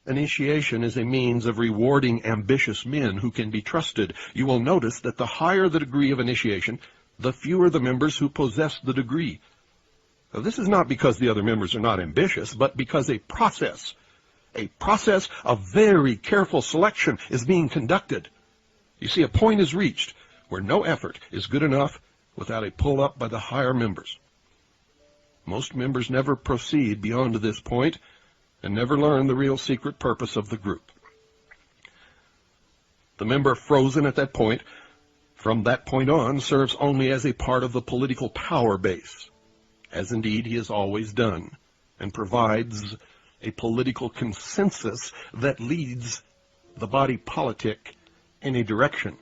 Initiation is a means of rewarding ambitious men who can be trusted. You will notice that the higher the degree of initiation, the fewer the members who possess the degree. Now, this is not because the other members are not ambitious, but because a process of very careful selection is being conducted. You see, a point is reached where no effort is good enough without a pull-up by the higher members. Most members never proceed beyond this point and never learn the real secret purpose of the group. The member frozen at that point, from that point on, serves only as a part of the political power base, as indeed he has always done, and provides a political consensus that leads the body politic in a direction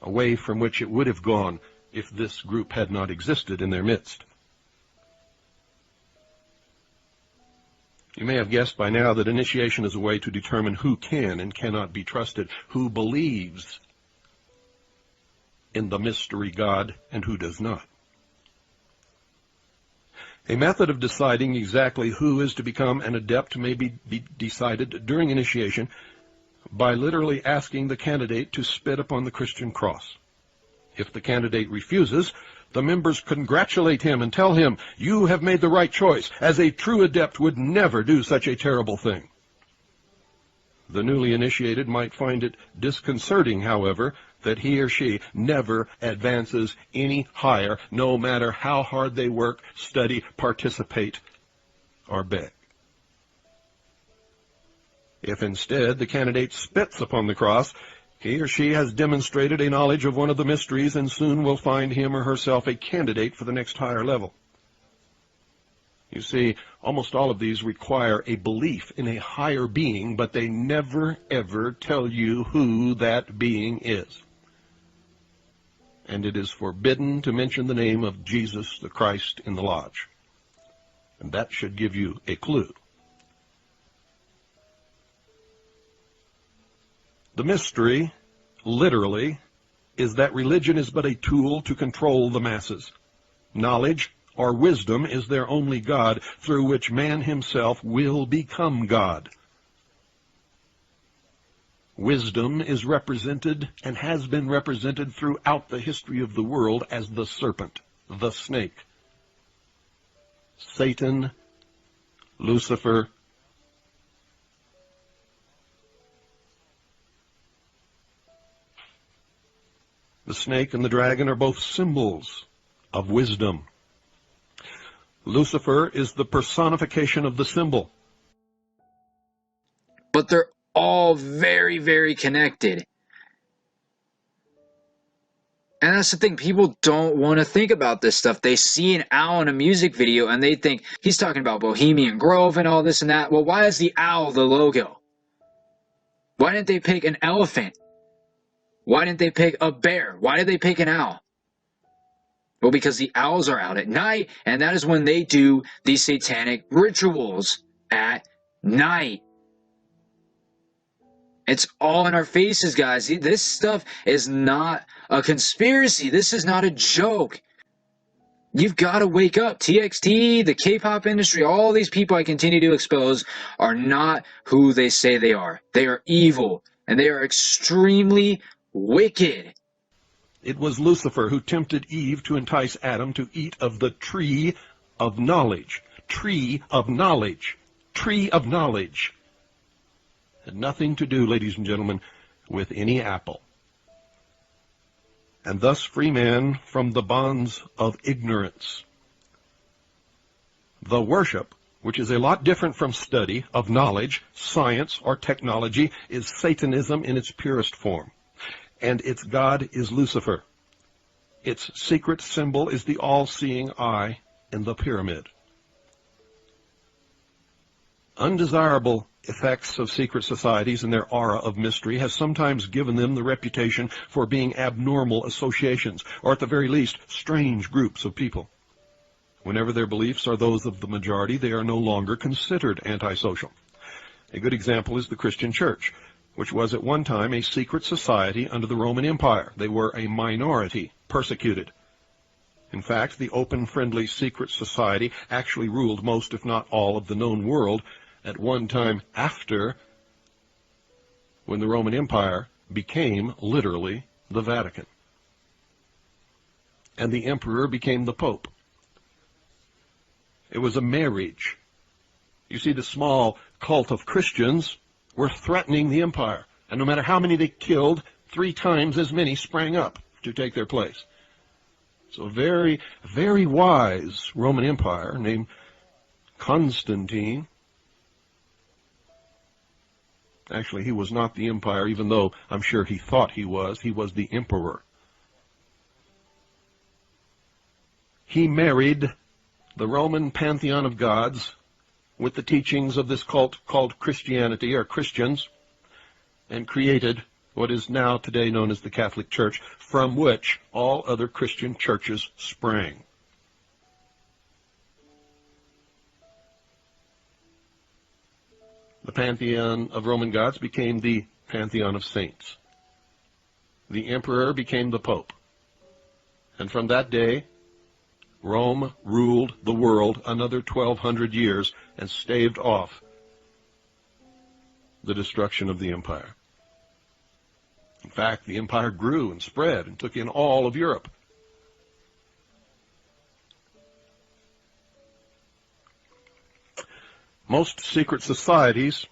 away from which it would have gone if this group had not existed in their midst. You may have guessed by now that initiation is a way to determine who can and cannot be trusted, who believes in the mystery God and who does not. A method of deciding exactly who is to become an adept may be decided during initiation by literally asking the candidate to spit upon the Christian cross. If the candidate refuses, the members congratulate him and tell him, "You have made the right choice, as a true adept would never do such a terrible thing." The newly initiated might find it disconcerting, however, that he or she never advances any higher, no matter how hard they work, study, participate, or beg. If instead the candidate spits upon the cross, he or she has demonstrated a knowledge of one of the mysteries and soon will find him or herself a candidate for the next higher level. You see, almost all of these require a belief in a higher being, but they never, ever tell you who that being is. And it is forbidden to mention the name of Jesus the Christ in the lodge. And that should give you a clue. The mystery, literally, is that religion is but a tool to control the masses. Knowledge or wisdom is their only God, through which man himself will become God. Wisdom is represented and has been represented throughout the history of the world as the serpent, the snake. Satan, Lucifer, the snake and the dragon are both symbols of wisdom. Lucifer is the personification of the symbol. But they're all very, very connected. And that's the thing, people don't want to think about this stuff. They see an owl in a music video and they think he's talking about Bohemian Grove and all this and that. Well, why is the owl the logo? Why didn't they pick an elephant? Why didn't they pick a bear? Why did they pick an owl? Well, because the owls are out at night, and that is when they do these satanic rituals at night. It's all in our faces, guys. This stuff is not a conspiracy. This is not a joke. You've got to wake up. TXT, the K-pop industry, all these people I continue to expose are not who they say they are. They are evil, and they are extremely wicked. It was Lucifer who tempted Eve to entice Adam to eat of the tree of knowledge. Tree of knowledge. Tree of knowledge. Had nothing to do, ladies and gentlemen, with any apple. And thus free man from the bonds of ignorance. The worship, which is a lot different from study of knowledge, science, or technology, is Satanism in its purest form. And its god is Lucifer. Its secret symbol is the all-seeing eye in the pyramid. Undesirable effects of secret societies and their aura of mystery has sometimes given them the reputation for being abnormal associations, or at the very least, strange groups of people. Whenever their beliefs are those of the majority, they are no longer considered antisocial. A good example is the Christian Church, which was at one time a secret society under the Roman Empire. They were a minority, persecuted. In fact, the open, friendly secret society actually ruled most, if not all, of the known world at one time after, when the Roman Empire became literally the Vatican. And the emperor became the Pope. It was a marriage. You see, the small cult of Christians were threatening the empire. And no matter how many they killed, 3 times as many sprang up to take their place. So a very, very wise Roman Empire named Constantine. Actually, he was not the empire, even though I'm sure he thought he was. He was the emperor. He married the Roman pantheon of gods with the teachings of this cult called Christianity, or Christians, and created what is now today known as the Catholic Church, from which all other Christian churches sprang. The pantheon of Roman gods became the pantheon of saints. The emperor became the Pope. And from that day, Rome ruled the world another 1,200 years and staved off the destruction of the empire. In fact, the empire grew and spread and took in all of Europe. Most secret societies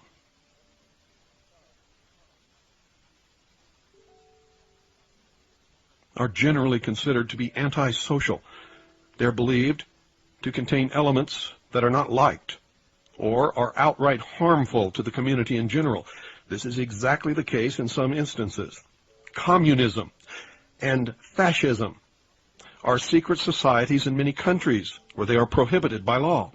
are generally considered to be antisocial. They're believed to contain elements that are not liked or are outright harmful to the community in general. This is exactly the case in some instances. Communism and fascism are secret societies in many countries where they are prohibited by law.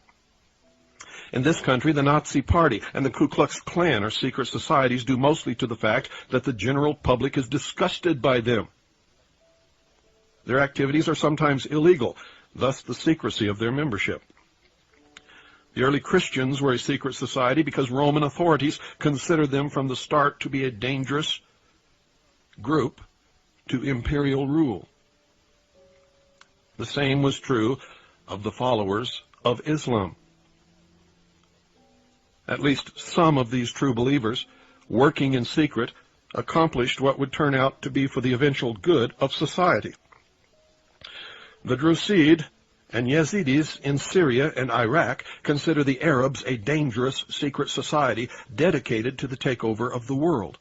In this country, the Nazi Party and the Ku Klux Klan are secret societies due mostly to the fact that the general public is disgusted by them. Their activities are sometimes illegal, thus the secrecy of their membership. The early Christians were a secret society because Roman authorities considered them from the start to be a dangerous group to imperial rule. The same was true of the followers of Islam. At least some of these true believers, working in secret, accomplished what would turn out to be for the eventual good of society. The Drusid and Yazidis in Syria and Iraq consider the Arabs a dangerous secret society dedicated to the takeover of the world.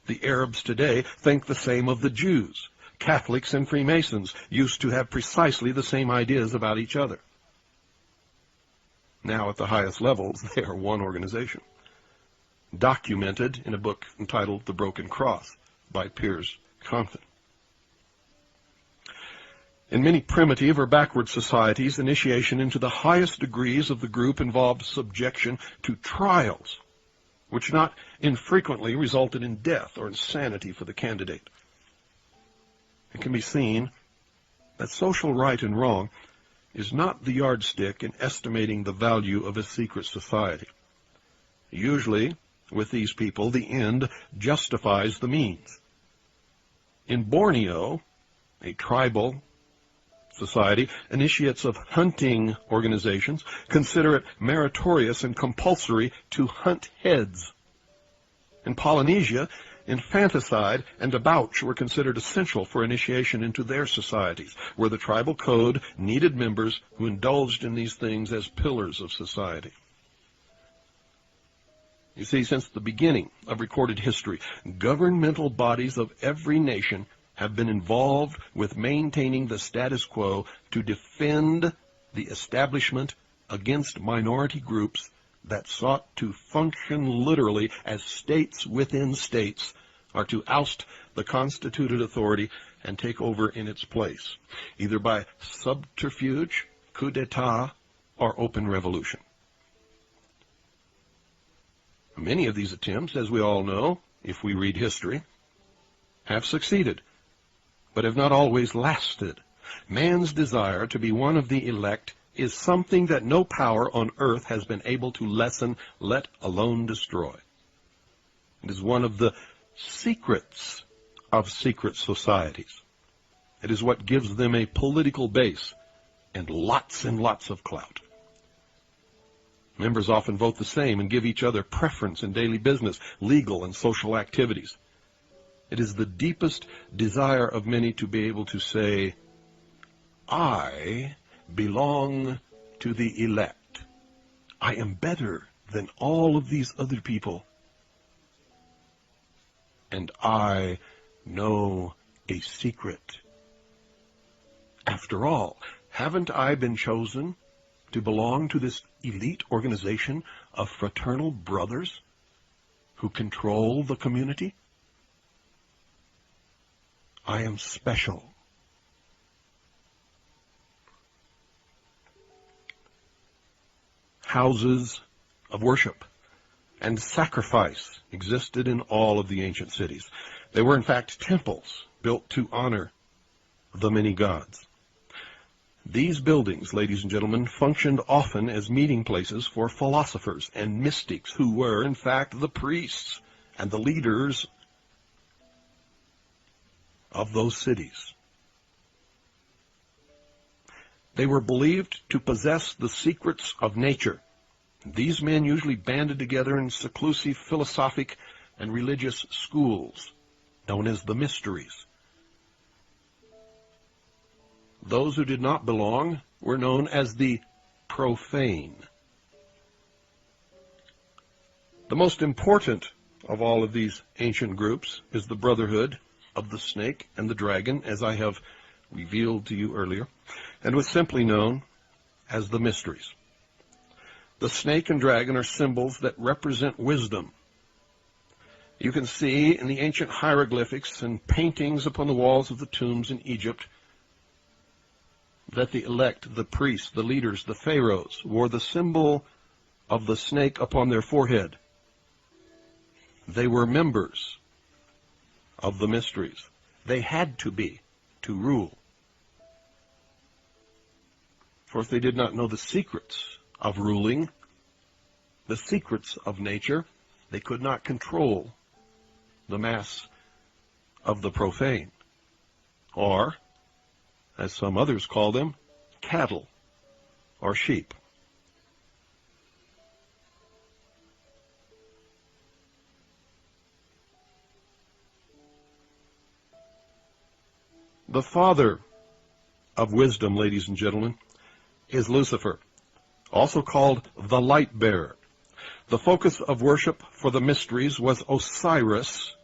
The Arabs today think the same of the Jews. Catholics and Freemasons used to have precisely the same ideas about each other. Now, at the highest levels, they are one organization, documented in a book entitled The Broken Cross by Piers Compton. In many primitive or backward societies, initiation into the highest degrees of the group involved subjection to trials, which not infrequently resulted in death or insanity for the candidate. It can be seen that social right and wrong is not the yardstick in estimating the value of a secret society. Usually, with these people, the end justifies the means. In Borneo, a tribal society, initiates of hunting organizations consider it meritorious and compulsory to hunt heads. In Polynesia, infanticide and debauch were considered essential for initiation into their societies, where the tribal code needed members who indulged in these things as pillars of society. You see, since the beginning of recorded history, governmental bodies of every nation have been involved with maintaining the status quo to defend the establishment against minority groups that sought to function literally as states within states, or to oust the constituted authority and take over in its place, either by subterfuge, coup d'etat, or open revolution. Many of these attempts, as we all know, if we read history, have succeeded, but have not always lasted. Man's desire to be one of the elect is something that no power on earth has been able to lessen, let alone destroy. It is one of the secrets of secret societies. It is what gives them a political base and lots of clout. Members often vote the same and give each other preference in daily business, legal, and social activities. It is the deepest desire of many to be able to say, I belong to the elect. I am better than all of these other people. And I know a secret. After all, haven't I been chosen to belong to this elite organization of fraternal brothers who control the community? I am special. Houses of worship and sacrifice existed in all of the ancient cities. They were in fact temples built to honor the many gods. These buildings, ladies and gentlemen, functioned often as meeting places for philosophers and mystics who were in fact the priests and the leaders of those cities. They were believed to possess the secrets of nature. These men usually banded together in seclusive philosophic and religious schools, known as the mysteries. Those who did not belong were known as the profane. The most important of all of these ancient groups is the Brotherhood of the Snake and the Dragon, as I have revealed to you earlier, and was simply known as the mysteries. The snake and dragon are symbols that represent wisdom. You can see in the ancient hieroglyphics and paintings upon the walls of the tombs in Egypt that the elect, the priests, the leaders, the pharaohs, wore the symbol of the snake upon their forehead. They were members of the mysteries. They had to be to rule. For if they did not know the secrets of ruling, the secrets of nature, they could not control the mass of the profane, or, as some others call them, cattle or sheep. The father of wisdom, ladies and gentlemen, is Lucifer, also called the light bearer. The focus of worship for the mysteries was Osiris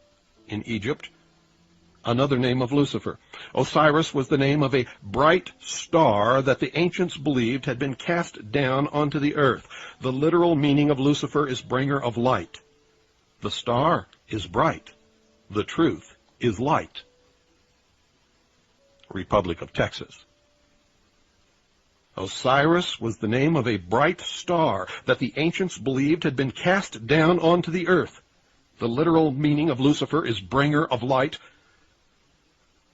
in Egypt, another name of Lucifer. Osiris was the name of a bright star that the ancients believed had been cast down onto the earth. The literal meaning of Lucifer is bringer of light. The star is bright. The truth is light. Republic of Texas. Osiris was the name of a bright star that the ancients believed had been cast down onto the earth. The literal meaning of Lucifer is bringer of light,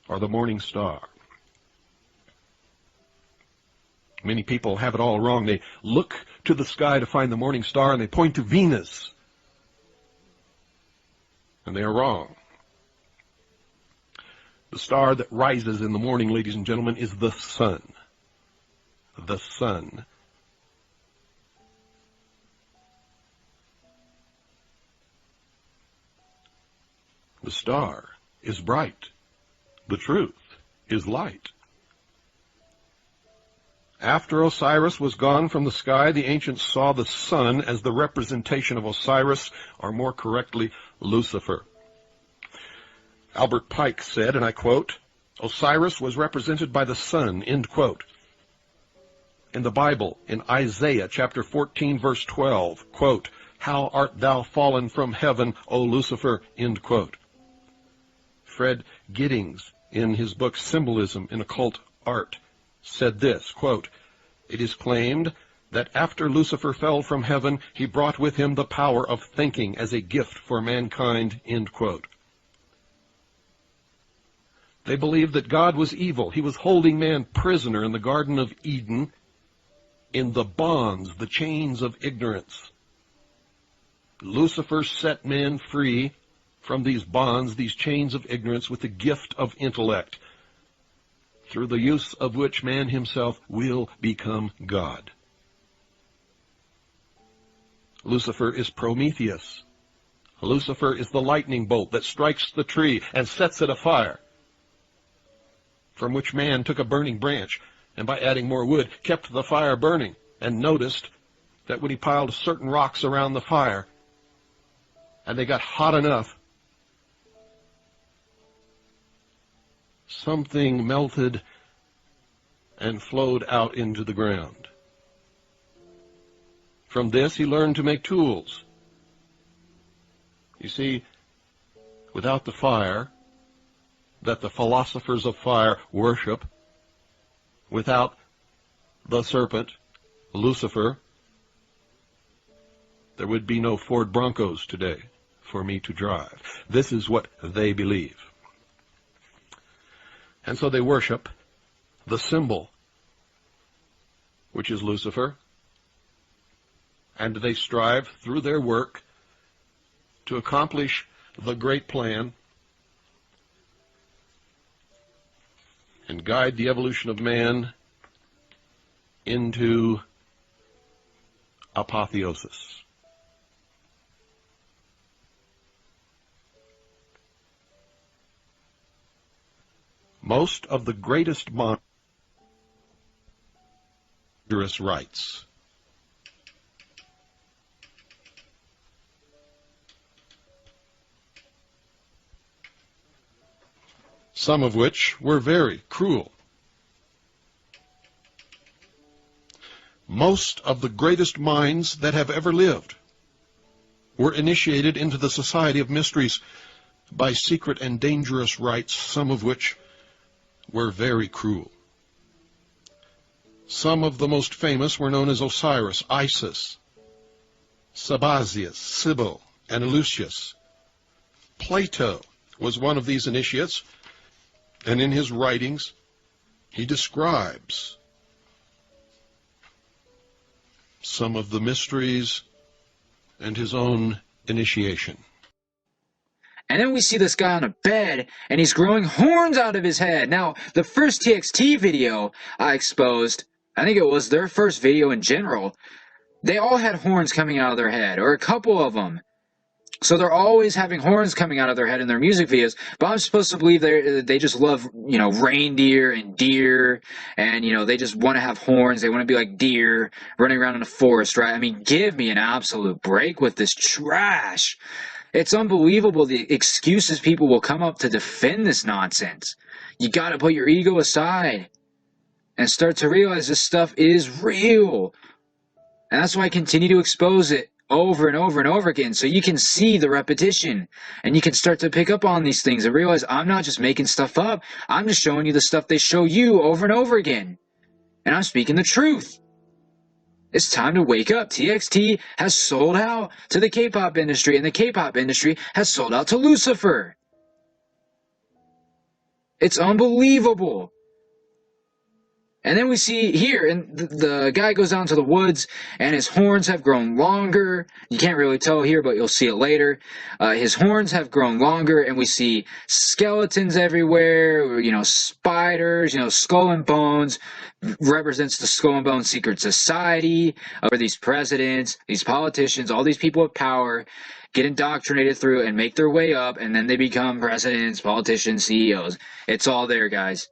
or the morning star. Many people have it all wrong. They look to the sky to find the morning star and they point to Venus. And they are wrong. The star that rises in the morning, ladies and gentlemen, is the sun. The sun. The star is bright. The truth is light. After Osiris was gone from the sky, the ancients saw the sun as the representation of Osiris, or more correctly, Lucifer. Albert Pike said, and I quote, "Osiris was represented by the sun," end quote. In the Bible, in Isaiah chapter 14, verse 12, quote, "How art thou fallen from heaven, O Lucifer," end quote. Fred Giddings, in his book Symbolism in Occult Art, said this, quote, "It is claimed that after Lucifer fell from heaven, he brought with him the power of thinking as a gift for mankind," end quote. They believed that God was evil. He was holding man prisoner in the Garden of Eden in the bonds, the chains of ignorance. Lucifer set man free from these bonds, these chains of ignorance, with the gift of intellect, through the use of which man himself will become God. Lucifer is Prometheus. Lucifer is the lightning bolt that strikes the tree and sets it afire, from which man took a burning branch, and by adding more wood, kept the fire burning, and noticed that when he piled certain rocks around the fire, and they got hot enough, something melted and flowed out into the ground. From this he learned to make tools. You see, without the fire that the philosophers of fire worship, without the serpent, Lucifer, there would be no Ford Broncos today for me to drive. This is what they believe. And so they worship the symbol, which is Lucifer, and they strive through their work to accomplish the great plan and guide the evolution of man into apotheosis. Most of the greatest dangerous rites some of which were very cruel. Most of the greatest minds that have ever lived were initiated into the society of mysteries by secret and dangerous rites, some of which were very cruel. Some of the most famous were known as Osiris, Isis, Sabazius, Sibyl, and Eleusis. Plato was one of these initiates, and in his writings he describes some of the mysteries and his own initiation. And then we see this guy on a bed, and he's growing horns out of his head. Now, the first TXT video I exposed, I think it was their first video in general, they all had horns coming out of their head, or a couple of them. So they're always having horns coming out of their head in their music videos, but I'm supposed to believe they just love, reindeer and deer, and, they just want to have horns. They want to be like deer running around in the forest, right? I mean, give me an absolute break with this trash. It's unbelievable the excuses people will come up to defend this nonsense. You gotta put your ego aside and start to realize this stuff is real. And that's why I continue to expose it over and over and over again, so you can see the repetition and you can start to pick up on these things and realize I'm not just making stuff up. I'm just showing you the stuff they show you over and over again. And I'm speaking the truth. It's time to wake up. TXT has sold out to the K-pop industry, and the K-pop industry has sold out to Lucifer. It's unbelievable. And then we see here, and the guy goes out into the woods, and his horns have grown longer. You can't really tell here, but you'll see it later. His horns have grown longer, and we see skeletons everywhere, spiders, skull and bones. Represents the Skull and Bones secret society, where these presidents, these politicians, all these people of power get indoctrinated through and make their way up, and then they become presidents, politicians, CEOs. It's all there, guys.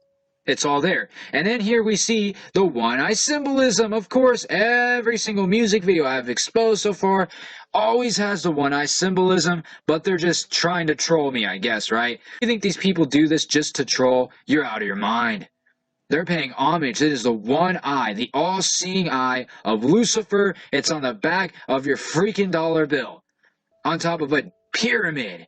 It's all there. And then here we see the one-eye symbolism. Of course, every single music video I've exposed so far always has the one-eye symbolism, but they're just trying to troll me, I guess, right? You think these people do this just to troll? You're out of your mind. They're paying homage. It is the one eye, the all-seeing eye of Lucifer. It's on the back of your freaking dollar bill, on top of a pyramid.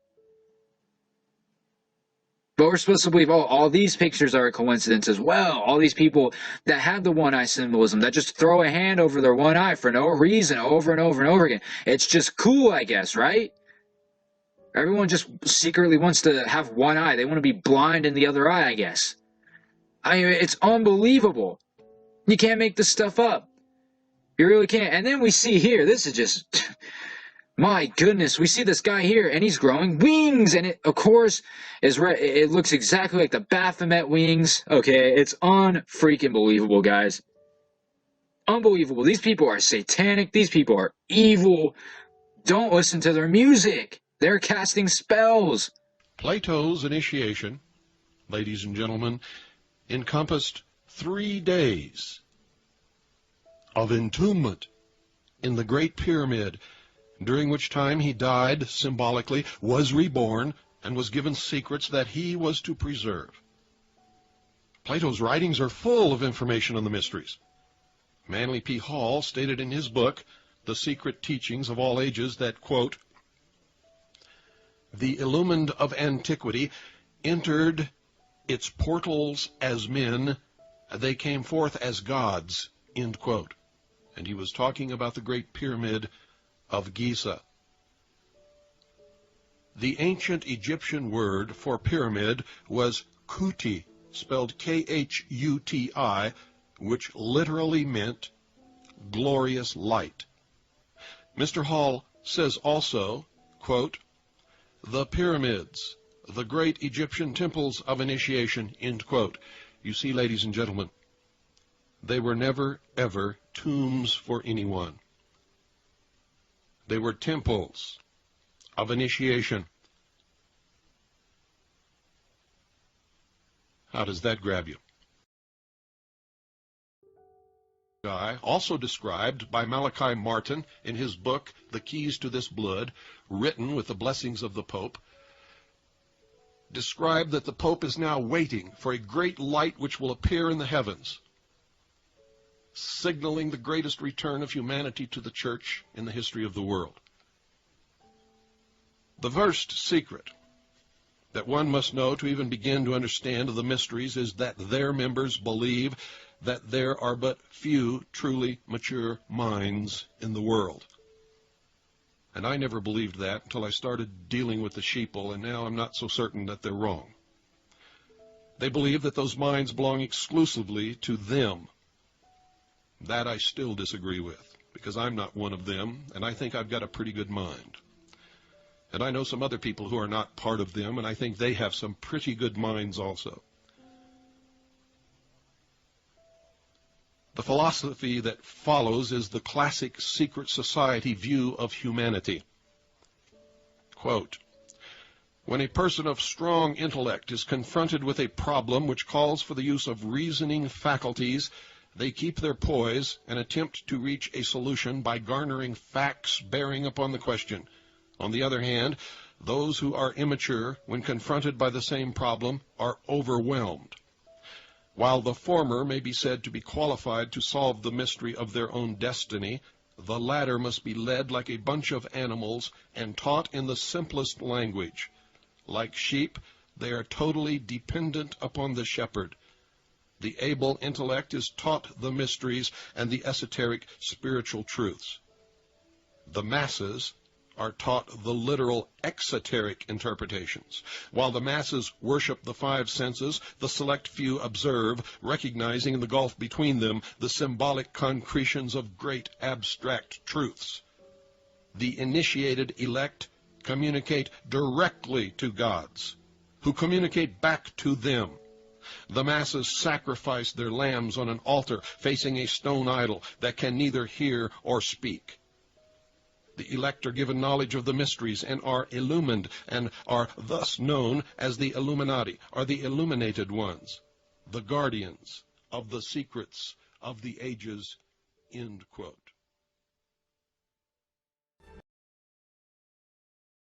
But we're supposed to believe, all these pictures are a coincidence as well. All these people that have the one-eye symbolism, that just throw a hand over their one eye for no reason over and over and over again. It's just cool, I guess, right? Everyone just secretly wants to have one eye. They want to be blind in the other eye, I guess. I mean, it's unbelievable. You can't make this stuff up. You really can't. And then we see here, this is just... My goodness, we see this guy here, and he's growing wings, and it, of course, it looks exactly like the Baphomet wings. Okay, it's unfreaking believable, guys. Unbelievable. These people are satanic. These people are evil. Don't listen to their music. They're casting spells. Plato's initiation, ladies and gentlemen, encompassed 3 days of entombment in the Great Pyramid, during which time he died symbolically, was reborn, and was given secrets that he was to preserve. Plato's writings are full of information on the mysteries. Manly P. Hall stated in his book, The Secret Teachings of All Ages, that, quote, the illumined of antiquity entered its portals as men, they came forth as gods, end quote. And he was talking about the Great Pyramid of Giza. The ancient Egyptian word for pyramid was kuti, spelled K-H-U-T-I, which literally meant glorious light. Mr. Hall says also, quote, the pyramids, the great Egyptian temples of initiation, end quote. You see, ladies and gentlemen, they were never, ever tombs for anyone. They were temples of initiation. How does that grab you? Also described by Malachi Martin in his book, The Keys to This Blood, written with the blessings of the Pope, described that the Pope is now waiting for a great light which will appear in the heavens, signaling the greatest return of humanity to the Church in the history of the world. The first secret that one must know to even begin to understand the mysteries is that their members believe that there are but few truly mature minds in the world. And I never believed that until I started dealing with the sheeple, and now I'm not so certain that they're wrong. They believe that those minds belong exclusively to them. That I still disagree with, because I'm not one of them, and I think I've got a pretty good mind. And I know some other people who are not part of them, and I think they have some pretty good minds also. The philosophy that follows is the classic secret society view of humanity. Quote, when a person of strong intellect is confronted with a problem which calls for the use of reasoning faculties, they keep their poise and attempt to reach a solution by garnering facts bearing upon the question. On the other hand, those who are immature, when confronted by the same problem, are overwhelmed. While the former may be said to be qualified to solve the mystery of their own destiny, the latter must be led like a bunch of animals and taught in the simplest language. Like sheep, they are totally dependent upon the shepherd. The able intellect is taught the mysteries and the esoteric spiritual truths. The masses are taught the literal exoteric interpretations. While the masses worship the five senses, the select few observe, recognizing in the gulf between them the symbolic concretions of great abstract truths. The initiated elect communicate directly to gods, who communicate back to them. The masses sacrifice their lambs on an altar facing a stone idol that can neither hear or speak. The elect are given knowledge of the mysteries and are illumined, and are thus known as the Illuminati, or the illuminated ones, the guardians of the secrets of the ages, end quote.